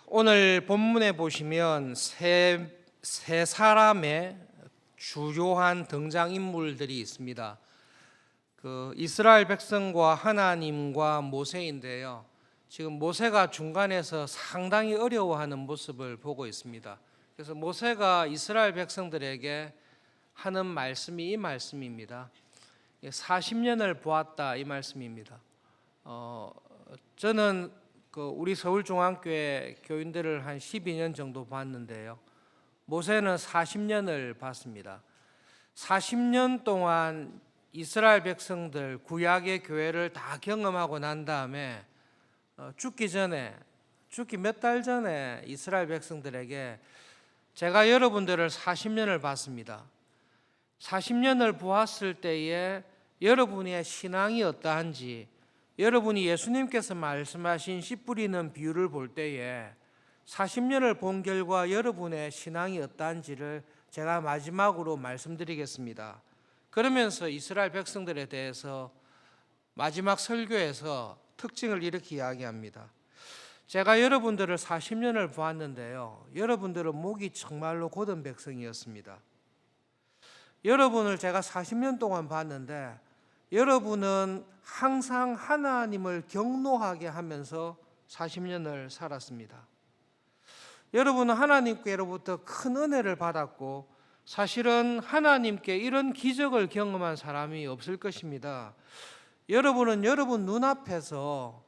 오늘 본문에 보시면 세 사람의 주요한 등장 인물들이 있습니다. 이스라엘 백성과 하나님과 모세인데요. 지금 모세가 중간에서 상당히 어려워하는 모습을 보고 있습니다. 그래서 모세가 이스라엘 백성들에게 하는 말씀이 이 말씀입니다. 40년을 보았다 이 말씀입니다. 저는 우리 서울중앙교회 교인들을 한 12년 정도 봤는데요. 모세는 40년을 봤습니다. 40년 동안 이스라엘 백성들 구약의 교회를 다 경험하고 난 다음에 죽기 몇 달 전에 이스라엘 백성들에게 제가 여러분들을 40년을 봤습니다. 40년을 보았을 때에 여러분의 신앙이 어떠한지, 여러분이 예수님께서 말씀하신 씨 뿌리는 비유를 볼 때에 40년을 본 결과 여러분의 신앙이 어떠한지를 제가 마지막으로 말씀드리겠습니다. 그러면서 이스라엘 백성들에 대해서 마지막 설교에서 특징을 이렇게 이야기합니다. 제가 여러분들을 40년을 보았는데요. 여러분들은 목이 정말로 곧은 백성이었습니다. 여러분을 제가 40년 동안 봤는데 여러분은 항상 하나님을 경노하게 하면서 40년을 살았습니다. 여러분은 하나님께로부터 큰 은혜를 받았고 사실은 하나님께 이런 기적을 경험한 사람이 없을 것입니다. 여러분은 여러분 눈앞에서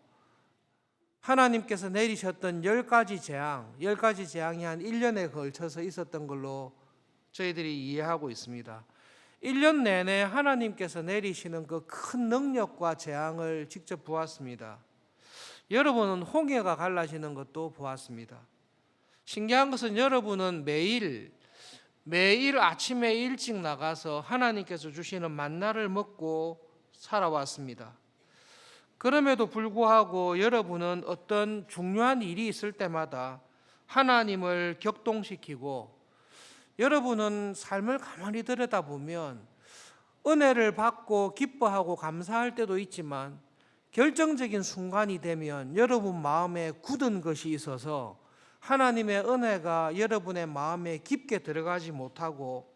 하나님께서 내리셨던 10가지 재앙이 한 1년에 걸쳐서 있었던 걸로 저희들이 이해하고 있습니다. 1년 내내 하나님께서 내리시는 그 큰 능력과 재앙을 직접 보았습니다. 여러분은 홍해가 갈라지는 것도 보았습니다. 신기한 것은 여러분은 매일 아침에 일찍 나가서 하나님께서 주시는 만나를 먹고 살아왔습니다. 그럼에도 불구하고 여러분은 어떤 중요한 일이 있을 때마다 하나님을 격동시키고, 여러분은 삶을 가만히 들여다보면 은혜를 받고 기뻐하고 감사할 때도 있지만 결정적인 순간이 되면 여러분 마음에 굳은 것이 있어서 하나님의 은혜가 여러분의 마음에 깊게 들어가지 못하고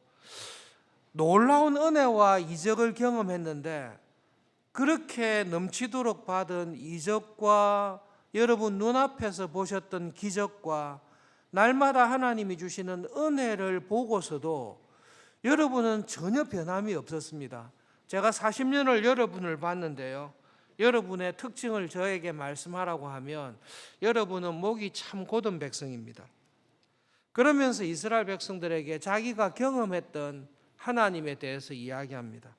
놀라운 은혜와 이적을 경험했는데, 그렇게 넘치도록 받은 이적과 여러분 눈앞에서 보셨던 기적과 날마다 하나님이 주시는 은혜를 보고서도 여러분은 전혀 변함이 없었습니다. 제가 40년을 여러분을 봤는데요. 여러분의 특징을 저에게 말씀하라고 하면 여러분은 목이 참 곧은 백성입니다. 그러면서 이스라엘 백성들에게 자기가 경험했던 하나님에 대해서 이야기합니다.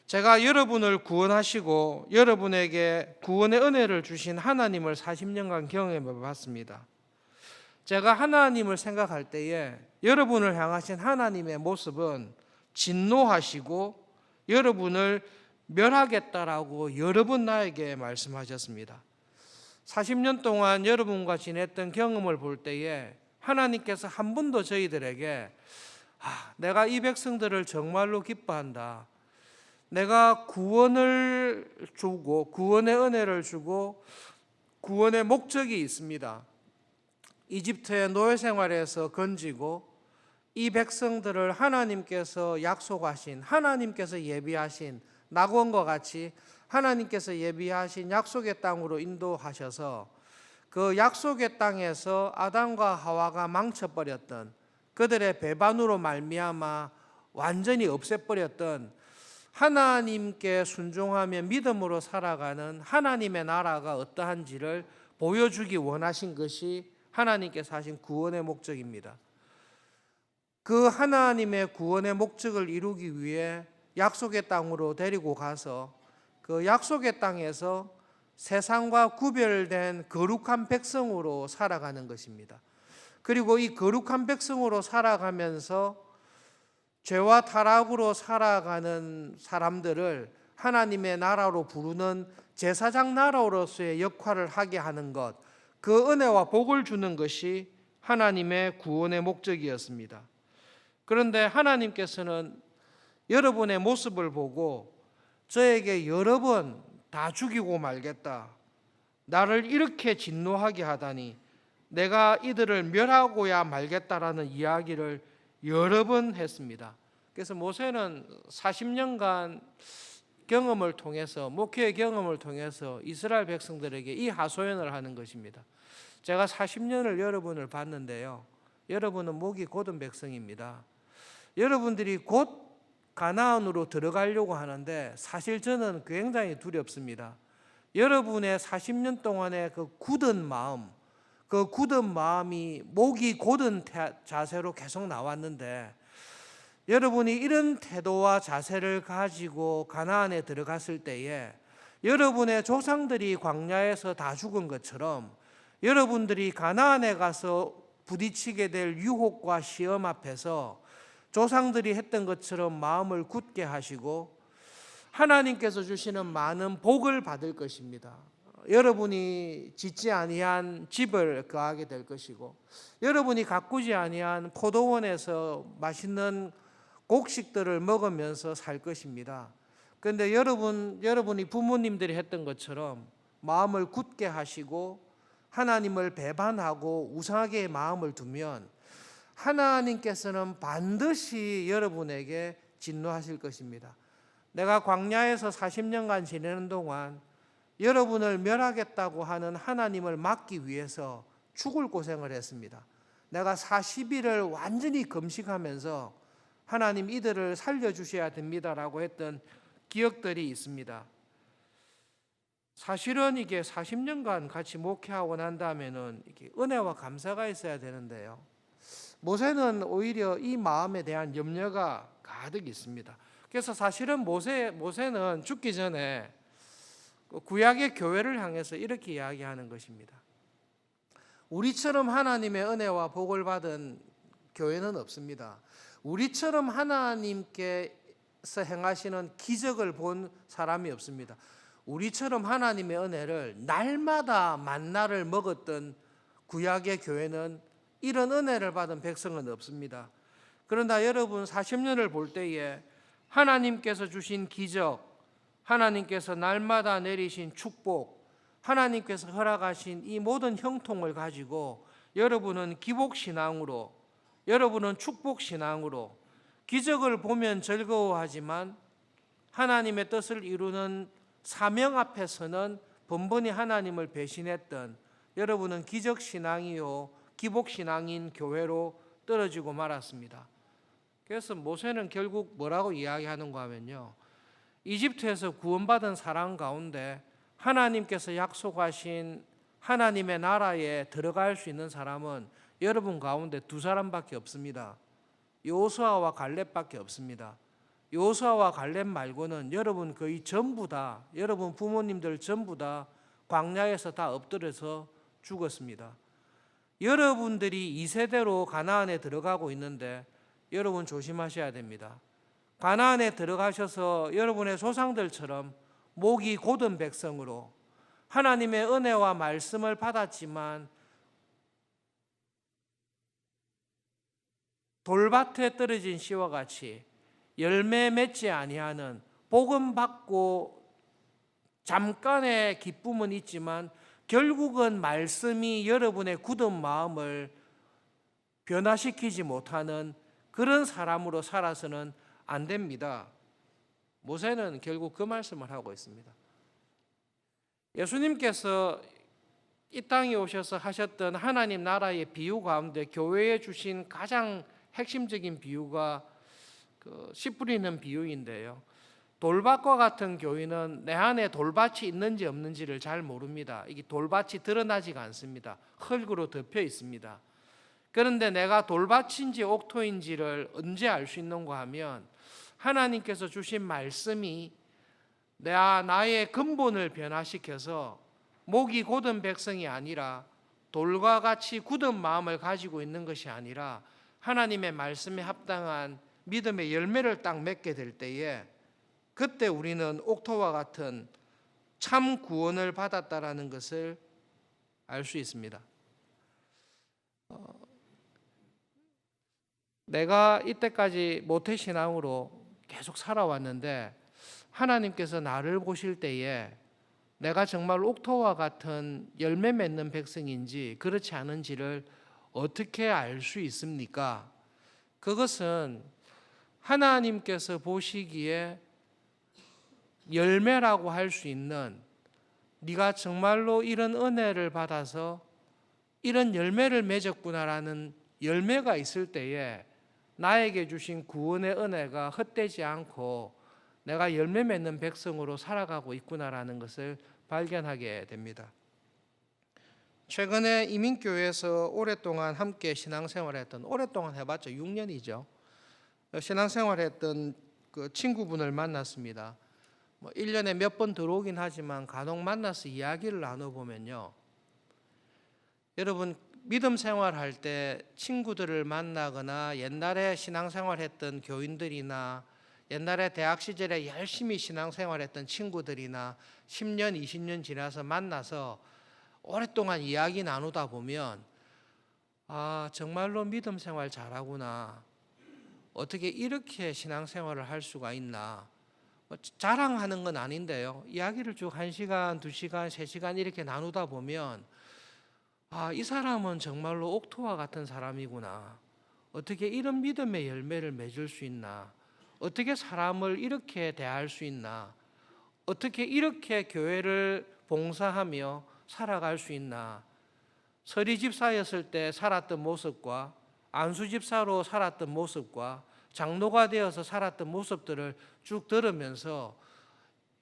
제가 여러분을 구원하시고 여러분에게 구원의 은혜를 주신 하나님을 40년간 경험해 봤습니다. 제가 하나님을 생각할 때에 여러분을 향하신 하나님의 모습은 진노하시고 여러분을 멸하겠다라고 여러 번 나에게 말씀하셨습니다. 40년 동안 여러분과 지냈던 경험을 볼 때에 하나님께서 한 번도 저희들에게 내가 이 백성들을 정말로 기뻐한다, 내가 구원을 주고 구원의 은혜를 주고 구원의 목적이 있습니다, 이집트의 노예 생활에서 건지고 이 백성들을 하나님께서 약속하신, 하나님께서 예비하신 낙원과 같이 하나님께서 예비하신 약속의 땅으로 인도하셔서 그 약속의 땅에서 아담과 하와가 망쳐버렸던, 그들의 배반으로 말미암아 완전히 없애버렸던, 하나님께 순종하며 믿음으로 살아가는 하나님의 나라가 어떠한지를 보여주기 원하신 것이 하나님께서 하신 구원의 목적입니다. 그 하나님의 구원의 목적을 이루기 위해 약속의 땅으로 데리고 가서 그 약속의 땅에서 세상과 구별된 거룩한 백성으로 살아가는 것입니다. 그리고 이 거룩한 백성으로 살아가면서 죄와 타락으로 살아가는 사람들을 하나님의 나라로 부르는 제사장 나라로서의 역할을 하게 하는 것, 그 은혜와 복을 주는 것이 하나님의 구원의 목적이었습니다. 그런데 하나님께서는 여러분의 모습을 보고 저에게 여러 번 다 죽이고 말겠다, 나를 이렇게 진노하게 하다니 내가 이들을 멸하고야 말겠다라는 이야기를 여러 번 했습니다. 그래서 모세는 40년간 경험을 통해서, 목회의 경험을 통해서 이스라엘 백성들에게 이 하소연을 하는 것입니다. 제가 40년을 여러분을 봤는데요, 여러분은 목이 곧은 백성입니다. 여러분들이 곧 가나안으로 들어가려고 하는데 사실 저는 굉장히 두렵습니다. 여러분의 40년 동안의 그 굳은 마음, 그 굳은 마음이 목이 곧은 자세로 계속 나왔는데, 여러분이 이런 태도와 자세를 가지고 가나안에 들어갔을 때에 여러분의 조상들이 광야에서 다 죽은 것처럼 여러분들이 가나안에 가서 부딪히게 될 유혹과 시험 앞에서 조상들이 했던 것처럼 마음을 굳게 하시고 하나님께서 주시는 많은 복을 받을 것입니다. 여러분이 짓지 아니한 집을 거하게 될 것이고, 여러분이 가꾸지 아니한 포도원에서 맛있는 곡식들을 먹으면서 살 것입니다. 그런데 여러분이 부모님들이 했던 것처럼 마음을 굳게 하시고 하나님을 배반하고 우상하게 마음을 두면 하나님께서는 반드시 여러분에게 진노하실 것입니다. 내가 광야에서 40년간 지내는 동안 여러분을 멸하겠다고 하는 하나님을 막기 위해서 죽을 고생을 했습니다. 내가 40일을 완전히 금식하면서 하나님 이들을 살려주셔야 됩니다라고 했던 기억들이 있습니다. 사실은 이게 40년간 같이 목회하고 난 다음에는 이게 은혜와 감사가 있어야 되는데요, 모세는 오히려 이 마음에 대한 염려가 가득 있습니다. 그래서 사실은 모세는 죽기 전에 구약의 교회를 향해서 이렇게 이야기하는 것입니다. 우리처럼 하나님의 은혜와 복을 받은 교회는 없습니다. 우리처럼 하나님께서 행하시는 기적을 본 사람이 없습니다. 우리처럼 하나님의 은혜를 날마다 만나를 먹었던 구약의 교회는 이런 은혜를 받은 백성은 없습니다. 그러나 여러분 40년을 볼 때에 하나님께서 주신 기적, 하나님께서 날마다 내리신 축복, 하나님께서 허락하신 이 모든 형통을 가지고 여러분은 기복신앙으로, 여러분은 축복신앙으로 기적을 보면 즐거워하지만 하나님의 뜻을 이루는 사명 앞에서는 번번이 하나님을 배신했던 여러분은 기적신앙이요 기복신앙인 교회로 떨어지고 말았습니다. 그래서 모세는 결국 뭐라고 이야기하는가 하면요, 이집트에서 구원받은 사람 가운데 하나님께서 약속하신 하나님의 나라에 들어갈 수 있는 사람은 여러분 가운데 두 사람밖에 없습니다. 여호수아와 갈렙밖에 없습니다. 여호수아와 갈렙 말고는 여러분 거의 전부 다, 여러분 부모님들 전부 다 광야에서 다 엎드려서 죽었습니다. 여러분들이 2세대로 가나안에 들어가고 있는데 여러분 조심하셔야 됩니다. 가나안에 들어가셔서 여러분의 조상들처럼 목이 곧은 백성으로 하나님의 은혜와 말씀을 받았지만 돌밭에 떨어진 씨와 같이 열매 맺지 아니하는, 복음 받고 잠깐의 기쁨은 있지만 결국은 말씀이 여러분의 굳은 마음을 변화시키지 못하는 그런 사람으로 살아서는 안 됩니다. 모세는 결국 그 말씀을 하고 있습니다. 예수님께서 이 땅에 오셔서 하셨던 하나님 나라의 비유 가운데 교회에 주신 가장 핵심적인 비유가 씨 뿌리는 비유인데요, 돌밭과 같은 교회는 내 안에 돌밭이 있는지 없는지를 잘 모릅니다. 이게 돌밭이 드러나지가 않습니다. 흙으로 덮여 있습니다. 그런데 내가 돌밭인지 옥토인지를 언제 알 수 있는가 하면 하나님께서 주신 말씀이 나의 근본을 변화시켜서 목이 곧은 백성이 아니라 돌과 같이 굳은 마음을 가지고 있는 것이 아니라 하나님의 말씀에 합당한 믿음의 열매를 딱 맺게 될 때에 그때 우리는 옥토와 같은 참 구원을 받았다라는 것을 알 수 있습니다. 내가 이때까지 모태신앙으로 계속 살아왔는데 하나님께서 나를 보실 때에 내가 정말 옥토와 같은 열매 맺는 백성인지 그렇지 않은지를 어떻게 알 수 있습니까? 그것은 하나님께서 보시기에 열매라고 할 수 있는, 네가 정말로 이런 은혜를 받아서 이런 열매를 맺었구나라는 열매가 있을 때에 나에게 주신 구원의 은혜가 헛되지 않고 내가 열매 맺는 백성으로 살아가고 있구나라는 것을 발견하게 됩니다. 최근에 이민교회에서 오랫동안 함께 신앙생활했던, 오랫동안 해봤죠. 6년이죠. 신앙생활했던 그 친구분을 만났습니다. 1년에 몇 번 들어오긴 하지만 간혹 만나서 이야기를 나눠보면요, 여러분 믿음 생활할 때 친구들을 만나거나 옛날에 신앙생활했던 교인들이나 옛날에 대학 시절에 열심히 신앙생활했던 친구들이나 10년, 20년 지나서 만나서 오랫동안 이야기 나누다 보면 정말로 믿음 생활 잘하구나. 어떻게 이렇게 신앙생활을 할 수가 있나. 자랑하는 건 아닌데요. 이야기를 쭉 1시간, 2시간, 3시간 이렇게 나누다 보면 이 사람은 정말로 옥토와 같은 사람이구나. 어떻게 이런 믿음의 열매를 맺을 수 있나. 어떻게 사람을 이렇게 대할 수 있나. 어떻게 이렇게 교회를 봉사하며 살아갈 수 있나. 서리 집사였을 때 살았던 모습과 안수 집사로 살았던 모습과 장로가 되어서 살았던 모습들을 쭉 들으면서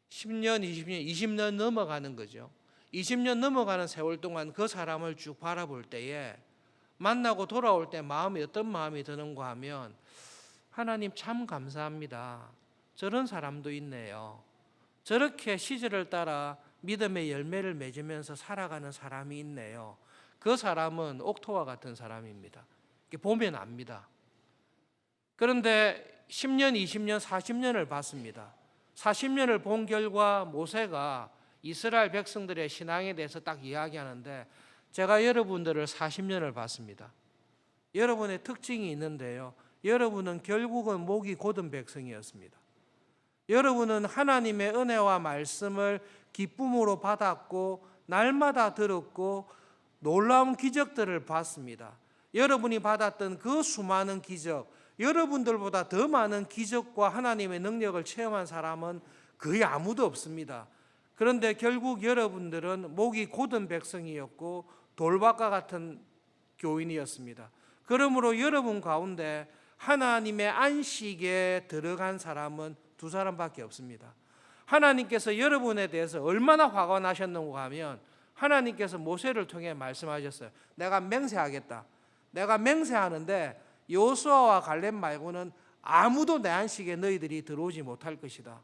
10년, 20년, 20년 넘어가는 거죠. 20년 넘어가는 세월 동안 그 사람을 쭉 바라볼 때에 만나고 돌아올 때 마음이 어떤 마음이 드는가 하면, 하나님 참 감사합니다. 저런 사람도 있네요. 저렇게 시절을 따라 믿음의 열매를 맺으면서 살아가는 사람이 있네요. 그 사람은 옥토와 같은 사람입니다. 보면 압니다. 그런데 10년, 20년, 40년을 봤습니다. 40년을 본 결과 모세가 이스라엘 백성들의 신앙에 대해서 딱 이야기하는데, 제가 여러분들을 40년을 봤습니다. 여러분의 특징이 있는데요, 여러분은 결국은 목이 곧은 백성이었습니다. 여러분은 하나님의 은혜와 말씀을 기쁨으로 받았고 날마다 들었고 놀라운 기적들을 봤습니다. 여러분이 받았던 그 수많은 기적, 여러분들보다 더 많은 기적과 하나님의 능력을 체험한 사람은 거의 아무도 없습니다. 그런데 결국 여러분들은 목이 곧은 백성이었고 돌박과 같은 교인이었습니다. 그러므로 여러분 가운데 하나님의 안식에 들어간 사람은 2사람밖에 없습니다. 하나님께서 여러분에 대해서 얼마나 화가 나셨는가 하면, 하나님께서 모세를 통해 말씀하셨어요. 내가 맹세하겠다. 내가 맹세하는데 여호수아와 갈렙 말고는 아무도 내 안식에 너희들이 들어오지 못할 것이다.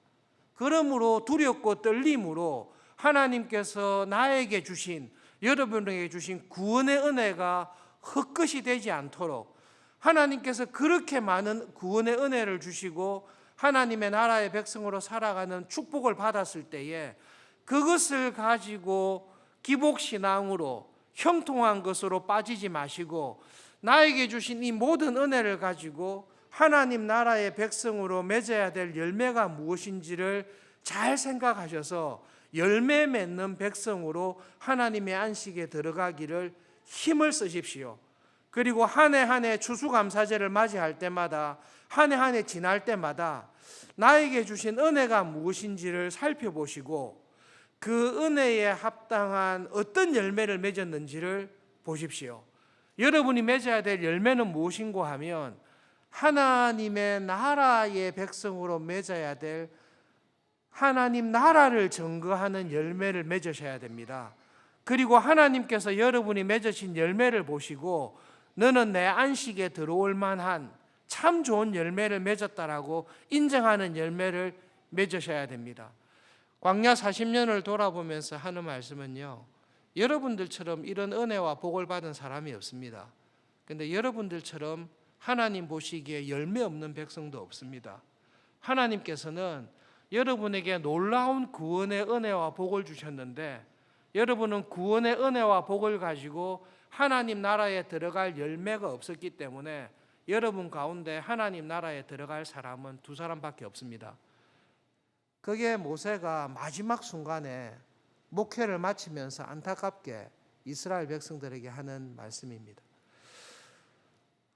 그러므로 두렵고 떨림으로 하나님께서 나에게 주신, 여러분에게 주신 구원의 은혜가 헛것이 되지 않도록, 하나님께서 그렇게 많은 구원의 은혜를 주시고 하나님의 나라의 백성으로 살아가는 축복을 받았을 때에 그것을 가지고 기복신앙으로 형통한 것으로 빠지지 마시고, 나에게 주신 이 모든 은혜를 가지고 하나님 나라의 백성으로 맺어야 될 열매가 무엇인지를 잘 생각하셔서 열매 맺는 백성으로 하나님의 안식에 들어가기를 힘을 쓰십시오. 그리고 한 해 한 해 추수감사제를 맞이할 때마다, 한 해 한 해 지날 때마다 나에게 주신 은혜가 무엇인지를 살펴보시고 그 은혜에 합당한 어떤 열매를 맺었는지를 보십시오. 여러분이 맺어야 될 열매는 무엇인고 하면, 하나님의 나라의 백성으로 맺어야 될 하나님 나라를 증거하는 열매를 맺으셔야 됩니다. 그리고 하나님께서 여러분이 맺으신 열매를 보시고 너는 내 안식에 들어올 만한 참 좋은 열매를 맺었다라고 인정하는 열매를 맺으셔야 됩니다. 광야 40년을 돌아보면서 하는 말씀은요, 여러분들처럼 이런 은혜와 복을 받은 사람이 없습니다. 그런데 여러분들처럼 하나님 보시기에 열매 없는 백성도 없습니다. 하나님께서는 여러분에게 놀라운 구원의 은혜와 복을 주셨는데, 여러분은 구원의 은혜와 복을 가지고 하나님 나라에 들어갈 열매가 없었기 때문에 여러분 가운데 하나님 나라에 들어갈 사람은 2사람밖에 없습니다. 그게 모세가 마지막 순간에 목회를 마치면서 안타깝게 이스라엘 백성들에게 하는 말씀입니다.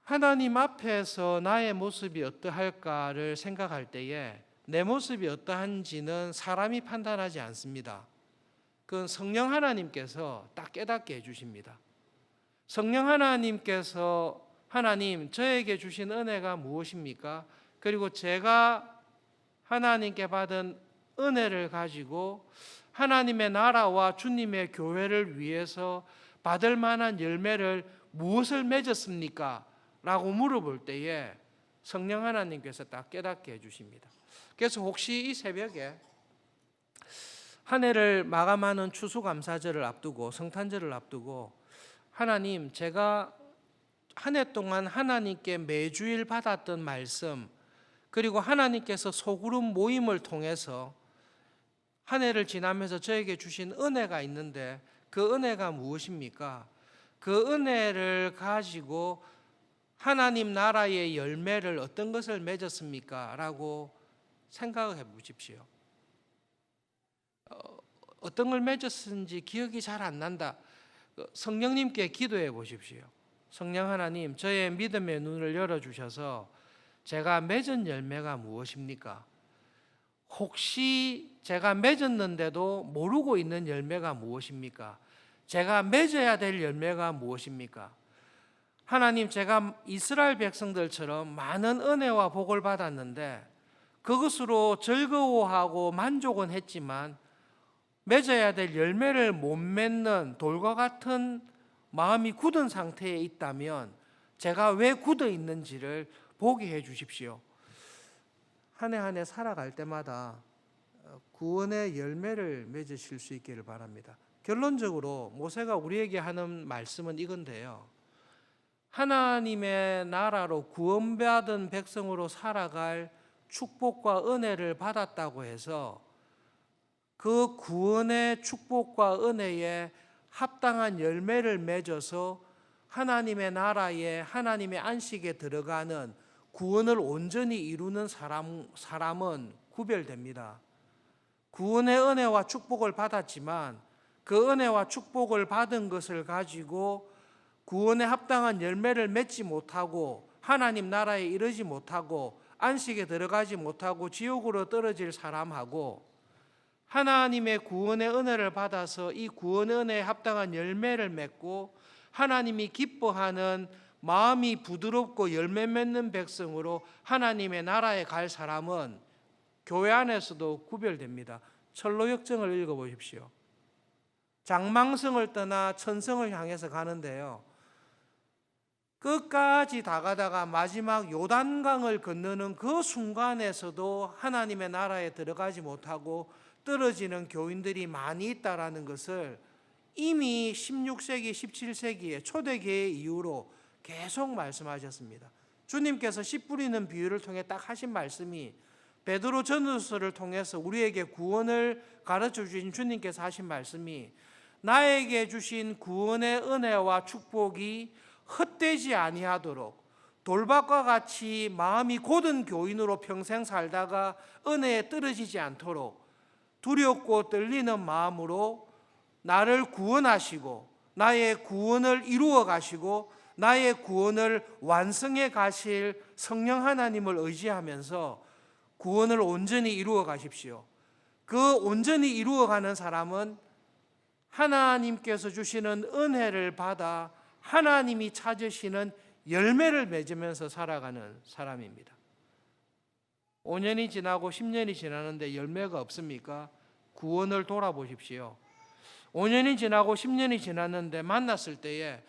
하나님 앞에서 나의 모습이 어떠할까를 생각할 때에 내 모습이 어떠한지는 사람이 판단하지 않습니다. 그건 성령 하나님께서 딱 깨닫게 해주십니다. 성령 하나님께서 하나님 저에게 주신 은혜가 무엇입니까? 그리고 제가 하나님께 받은 은혜를 가지고 하나님의 나라와 주님의 교회를 위해서 받을 만한 열매를 무엇을 맺었습니까? 라고 물어볼 때에 성령 하나님께서 딱 깨닫게 해주십니다. 그래서 혹시 이 새벽에 한 해를 마감하는 추수감사절을 앞두고 성탄절을 앞두고 하나님 제가 한 해 동안 하나님께 매주일 받았던 말씀 그리고 하나님께서 소그룹 모임을 통해서 한 해를 지나면서 저에게 주신 은혜가 있는데 그 은혜가 무엇입니까? 그 은혜를 가지고 하나님 나라의 열매를 어떤 것을 맺었습니까? 라고 생각해 보십시오. 어떤 걸 맺었는지 기억이 잘 안 난다. 성령님께 기도해 보십시오. 성령 하나님, 저의 믿음의 눈을 열어주셔서 제가 맺은 열매가 무엇입니까? 혹시 제가 맺었는데도 모르고 있는 열매가 무엇입니까? 제가 맺어야 될 열매가 무엇입니까? 하나님, 제가 이스라엘 백성들처럼 많은 은혜와 복을 받았는데 그것으로 즐거워하고 만족은 했지만 맺어야 될 열매를 못 맺는 돌과 같은 마음이 굳은 상태에 있다면 제가 왜 굳어 있는지를 보게 해 주십시오. 한 해 한 해 살아갈 때마다 구원의 열매를 맺으실 수 있기를 바랍니다. 결론적으로 모세가 우리에게 하는 말씀은 이건데요. 하나님의 나라로 구원받은 백성으로 살아갈 축복과 은혜를 받았다고 해서 그 구원의 축복과 은혜에 합당한 열매를 맺어서 하나님의 나라에 하나님의 안식에 들어가는 구원을 온전히 이루는 사람은 구별됩니다. 구원의 은혜와 축복을 받았지만 그 은혜와 축복을 받은 것을 가지고 구원에 합당한 열매를 맺지 못하고 하나님 나라에 이르지 못하고 안식에 들어가지 못하고 지옥으로 떨어질 사람하고 하나님의 구원의 은혜를 받아서 이 구원의 은혜에 합당한 열매를 맺고 하나님이 기뻐하는 마음이 부드럽고 열매 맺는 백성으로 하나님의 나라에 갈 사람은 교회 안에서도 구별됩니다. 철로역정을 읽어보십시오. 장망성을 떠나 천성을 향해서 가는데요. 끝까지 다 가다가 마지막 요단강을 건너는 그 순간에서도 하나님의 나라에 들어가지 못하고 떨어지는 교인들이 많이 있다라는 것을 이미 16세기, 17세기의 초대교회 이후로 계속 말씀하셨습니다. 주님께서 씨 뿌리는 비유를 통해 딱 하신 말씀이 베드로 전서를 통해서 우리에게 구원을 가르쳐 주신 주님께서 하신 말씀이 나에게 주신 구원의 은혜와 축복이 헛되지 아니하도록 돌밭과 같이 마음이 곧은 교인으로 평생 살다가 은혜에 떨어지지 않도록 두렵고 떨리는 마음으로 나를 구원하시고 나의 구원을 이루어 가시고 나의 구원을 완성해 가실 성령 하나님을 의지하면서 구원을 온전히 이루어 가십시오. 그 온전히 이루어 가는 사람은 하나님께서 주시는 은혜를 받아 하나님이 찾으시는 열매를 맺으면서 살아가는 사람입니다. 5년이 지나고 10년이 지나는데 열매가 없습니까? 구원을 돌아보십시오. 5년이 지나고 10년이 지났는데 만났을 때에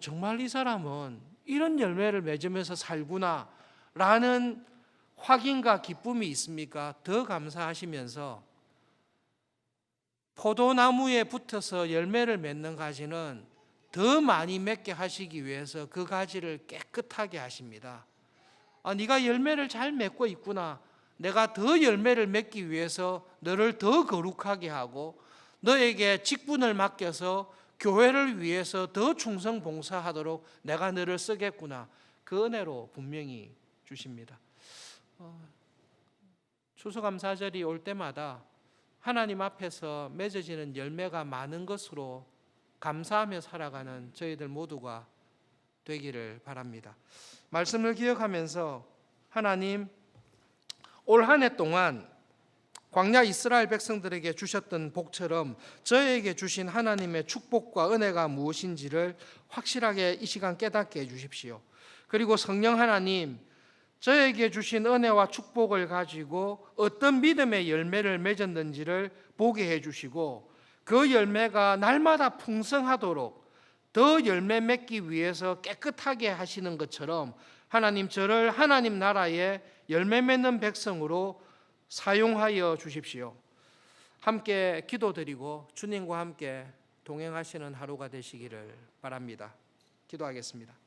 정말 이 사람은 이런 열매를 맺으면서 살구나 라는 확인과 기쁨이 있습니까? 더 감사하시면서 포도나무에 붙어서 열매를 맺는 가지는 더 많이 맺게 하시기 위해서 그 가지를 깨끗하게 하십니다. 네가 열매를 잘 맺고 있구나. 내가 더 열매를 맺기 위해서 너를 더 거룩하게 하고 너에게 직분을 맡겨서 교회를 위해서 더 충성 봉사하도록 내가 너를 쓰겠구나. 그 은혜로 분명히 주십니다. 추수감사절이 올 때마다 하나님 앞에서 맺어지는 열매가 많은 것으로 감사하며 살아가는 저희들 모두가 되기를 바랍니다. 말씀을 기억하면서 하나님, 올 한 해 동안 광야 이스라엘 백성들에게 주셨던 복처럼 저에게 주신 하나님의 축복과 은혜가 무엇인지를 확실하게 이 시간 깨닫게 해주십시오. 그리고 성령 하나님, 저에게 주신 은혜와 축복을 가지고 어떤 믿음의 열매를 맺었는지를 보게 해주시고, 그 열매가 날마다 풍성하도록 더 열매 맺기 위해서 깨끗하게 하시는 것처럼 하나님, 저를 하나님 나라의 열매 맺는 백성으로 사용하여 주십시오. 함께 기도드리고 주님과 함께 동행하시는 하루가 되시기를 바랍니다. 기도하겠습니다.